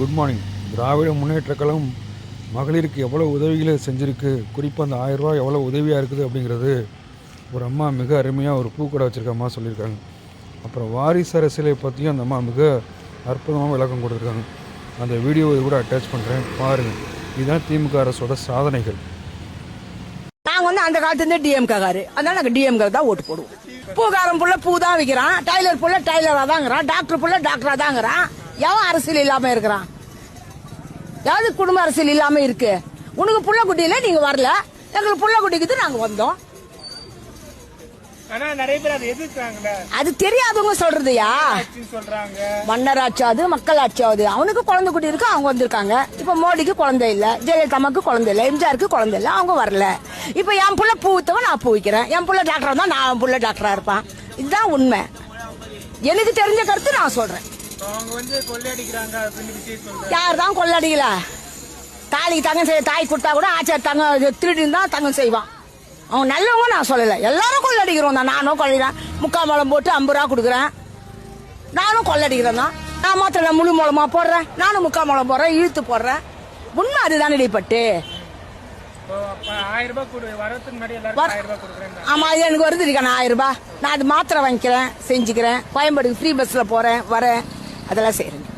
Good morning. திராவிட முன்னேற்றக் கழகம் மகளிருக்கு எவ்வளோ உதவிகளை செஞ்சுருக்கு, குறிப்பாக அந்த 1000 ரூபா எவ்வளோ உதவியாக இருக்குது அப்படிங்கிறது ஒரு அம்மா மிக அருமையாக ஒரு பூக்கடை வச்சுருக்க அம்மா சொல்லியிருக்காங்க. அப்புறம் வாரிசு அரசியலை பற்றியும் அந்த அம்மா மிக அற்புதமாக விளக்கம் கொடுத்துருக்காங்க. அந்த வீடியோவை கூட அட்டாச் பண்ணுறேன், பாருங்கள். இதுதான் திமுக அரசோட சாதனைகள். நாங்கள் அந்த காலத்துலேருந்து டிஎம்கே காரு, அதனால நாங்கள் டிஎம்கே தான் ஓட்டு போடுவோம். பூக்காரன் புள்ள பூ தான் விற்கிறான், டைலர் புள்ள டைலராக தாங்கிறான், டாக்டர் புள்ள டாக்டராக தாங்கிறான். எவன் அரசியல் இல்லாம இருக்கிறான்? யாவது குடும்ப அரசியல் இல்லாம இருக்கு? உனக்கு புள்ள குட்டியில நீங்க வரல, எங்களுக்கு புள்ள குட்டிக்கு நாங்க வந்தோம். அது தெரியாதவங்க சொல்றதுயா, மன்னர் ஆச்சாது மக்கள் ஆச்சாது. அவனுக்கு குழந்தை குட்டி இருக்கு, அவங்க வந்திருக்காங்க. இப்ப மோடிக்கு குழந்தை இல்ல, ஜெயலலிதாவுக்கு குழந்தை இல்ல, எம்ஜிஆருக்கு குழந்தை இல்ல, அவங்க வரல. இப்ப என் புள்ள பூ வித்தவன் நான் பூ விக்கிறேன், என் புள்ள டாக்டரா தான் நான் புள்ள டாக்டரா இருப்பான். இதுதான் உண்மை. எனக்கு தெரிஞ்ச கருத்து நான் சொல்றேன். யார் தான் கொள்ளடிக்கல? தாலிக்கு தங்கம் செய்ய தாய் கொடுத்தா கூட ஆச்சார் தங்க திருடி தான் தங்கம் செய்வான். அவன் நல்லவங்க நான் சொல்லல, எல்லாரும் கொள்ளடிக்கிறோம் தான். நானும் கொள்ளைறேன், 3/4 முழம் போட்டு 50 ரூபா கொடுக்குறேன். நானும் கொள்ளடிக்கிறேன் தான். நான் மாத்திரம் முழு மூலமா போடுறேன், நானும் 3/4 முழம் போடுறேன், இழுத்து போடுறேன். உண்மை அதுதான் இடைப்பட்டு. ஆமா, அது எனக்கு வருது இருக்கா 1000 ரூபாய். நான் அது மாத்திரை வாங்கிக்கிறேன், செஞ்சுக்கிறேன். கோயம்பேடுக்கு ஃப்ரீ பஸ்ல போறேன், வரேன், அதெல்லாம் செய்யறேன்.